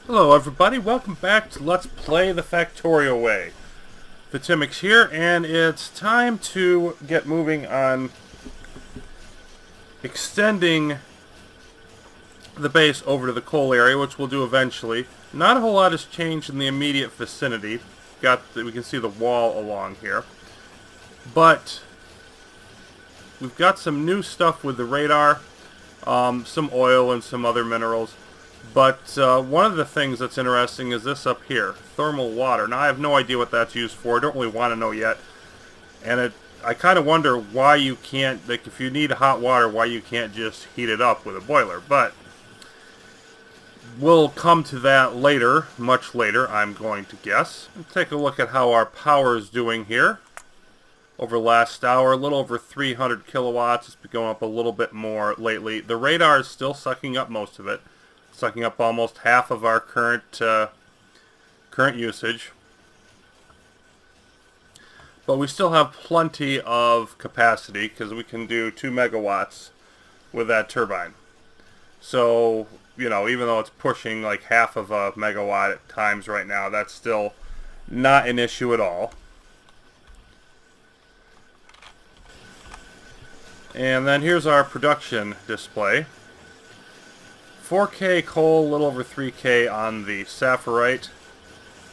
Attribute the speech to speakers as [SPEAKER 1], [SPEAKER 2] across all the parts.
[SPEAKER 1] Hello everybody, welcome back to Let's Play the Factorio Way. Fatimix here, and it's time to get moving on extending the base over to the coal area, which we'll do eventually. Not a whole lot has changed in the immediate vicinity. We can see the wall along here. But we've got some new stuff with the radar, some oil and some other minerals. But one of the things that's interesting is this up here, thermal water. Now I have no idea what that's used for. I don't really want to know yet. And I kind of wonder why you can't, like if you need hot water, why you can't just heat it up with a boiler. But we'll come to that later, much later, I'm going to guess. Let's take a look at how our power is doing here. Over last hour, a little over 300 kilowatts. It's been going up a little bit more lately. The radar is still sucking up most of it. Sucking up almost half of our current usage. But we still have plenty of capacity because we can do 2 megawatts with that turbine. So, you know, even though it's pushing like half of a megawatt at times right now, that's still not an issue at all. And then here's our production display. 4K coal, a little over 3K on the saphirite,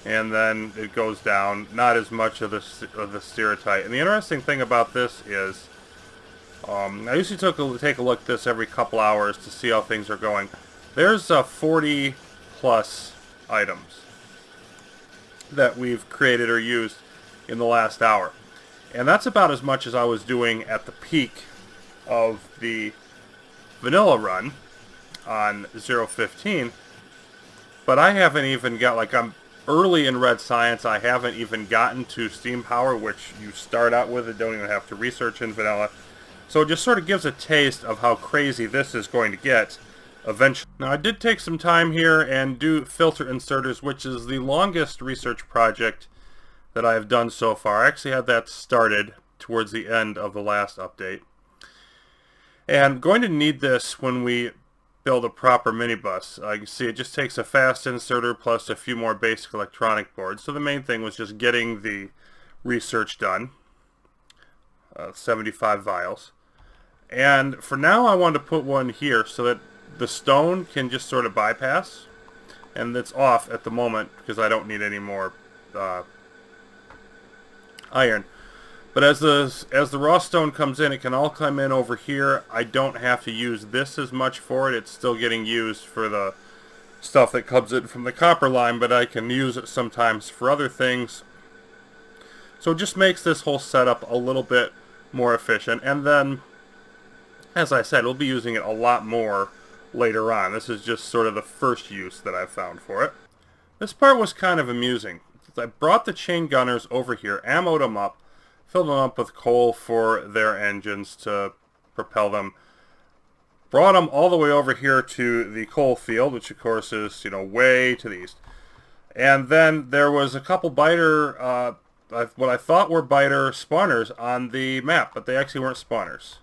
[SPEAKER 1] and then it goes down. Not as much of the stereotype. And the interesting thing about this is, I usually take a look at this every couple hours to see how things are going. There's 40 plus items that we've created or used in the last hour, and that's about as much as I was doing at the peak of the vanilla run on 0.15, but I haven't even got, like, I'm early in Red Science. I haven't even gotten to steam power, which you start out with and don't even have to research in vanilla. So it just sort of gives a taste of how crazy this is going to get eventually. Now I did take some time here and do filter inserters, which is the longest research project that I have done so far. I actually had that started towards the end of the last update. And I'm going to need this when we build a proper minibus. You can see it just takes a fast inserter plus a few more basic electronic boards. So the main thing was just getting the research done. 75 vials. And for now I wanted to put one here so that the stone can just sort of bypass. And it's off at the moment because I don't need any more iron. But as the raw stone comes in, it can all come in over here. I don't have to use this as much for it. It's still getting used for the stuff that comes in from the copper line, but I can use it sometimes for other things. So it just makes this whole setup a little bit more efficient. And then, as I said, we'll be using it a lot more later on. This is just sort of the first use that I've found for it. This part was kind of amusing. I brought the chain gunners over here, ammoed them up, filled them up with coal for their engines to propel them. Brought them all the way over here to the coal field, which of course is, you know, way to the east. And then there was a couple biter, what I thought were biter spawners on the map, but they actually weren't spawners.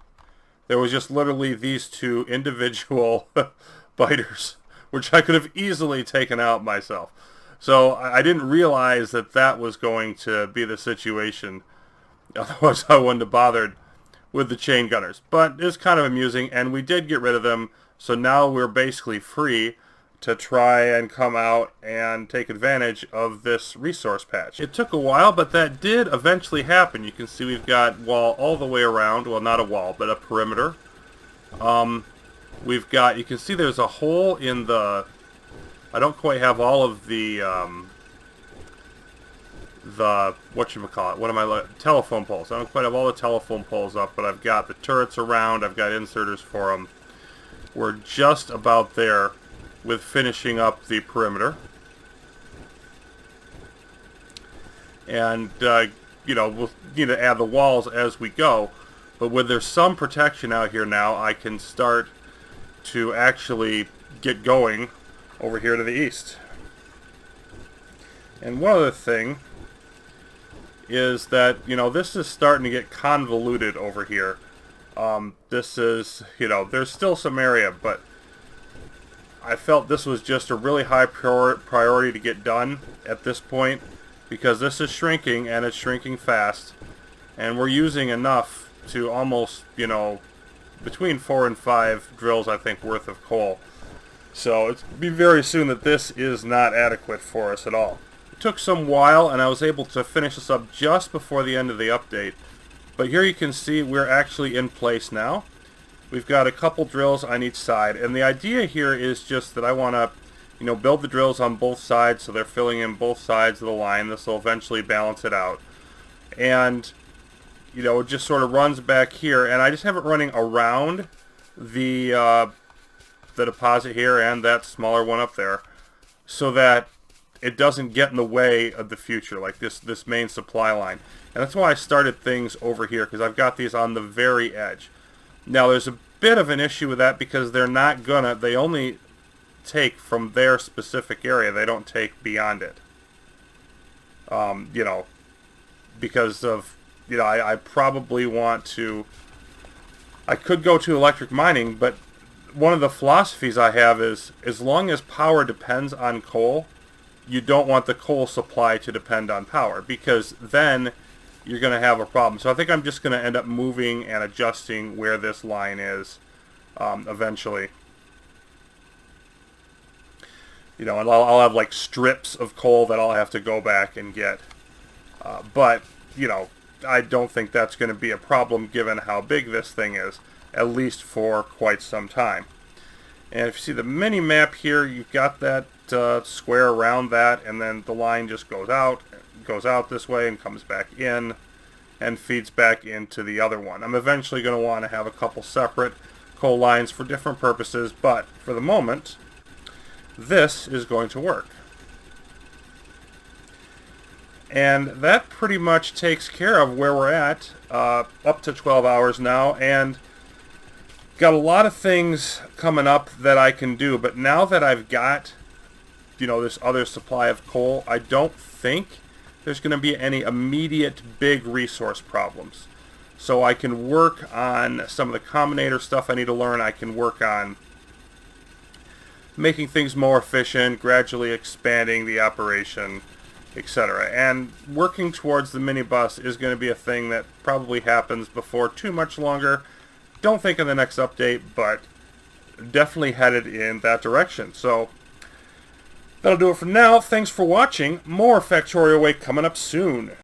[SPEAKER 1] There was just literally these two individual biters, which I could have easily taken out myself. So I didn't realize that that was going to be the situation. Otherwise, I wouldn't have bothered with the chain gunners. But it's kind of amusing, and we did get rid of them, so now we're basically free to try and come out and take advantage of this resource patch. It took a while, but that did eventually happen. You can see we've got wall all the way around. Well, not a wall, but a perimeter. We've got, you can see there's a hole in the, I don't quite have all of the whatchamacallit, what am I, telephone poles. I don't quite have all the telephone poles up, but I've got the turrets around, I've got inserters for them. We're just about there with finishing up the perimeter. And, you know, we'll need to add the walls as we go, but with there's some protection out here now, I can start to actually get going over here to the east. And one other thing is that, you know, this is starting to get convoluted over here. This is, you know, there's still some area, but I felt this was just a really high priority to get done at this point, because this is shrinking, and it's shrinking fast, and we're using enough to almost, you know, between 4 and 5 drills, I think, worth of coal. So it's be very soon that this is not adequate for us at all. It took some while, and I was able to finish this up just before the end of the update. But here you can see we're actually in place now. We've got a couple drills on each side, and the idea here is just that I want to, you know, build the drills on both sides so they're filling in both sides of the line. This will eventually balance it out. And, you know, it just sort of runs back here, and I just have it running around the deposit here and that smaller one up there, so that it doesn't get in the way of the future, like this main supply line. And that's why I started things over here, because I've got these on the very edge. Now there's a bit of an issue with that, because they're not gonna, they only take from their specific area, they don't take beyond it. You know, because of, you know, I probably want to, I could go to electric mining, but one of the philosophies I have is, as long as power depends on coal, you don't want the coal supply to depend on power, because then you're going to have a problem. So I think I'm just going to end up moving and adjusting where this line is eventually. You know, and I'll have like strips of coal that I'll have to go back and get. But, you know, I don't think that's going to be a problem given how big this thing is, at least for quite some time. And if you see the mini map here, you've got that square around that, and then the line just goes out this way and comes back in and feeds back into the other one. I'm eventually going to want to have a couple separate coal lines for different purposes, but for the moment, this is going to work. And that pretty much takes care of where we're at, up to 12 hours now, and got a lot of things coming up that I can do. But now that I've got, you know, this other supply of coal, I don't think there's going to be any immediate big resource problems. So I can work on some of the combinator stuff I need to learn. I can work on making things more efficient, gradually expanding the operation, etc. And working towards the minibus is going to be a thing that probably happens before too much longer. Don't think in the next update, but definitely headed in that direction. So that'll do it for now. Thanks for watching. More Factorio Way coming up soon.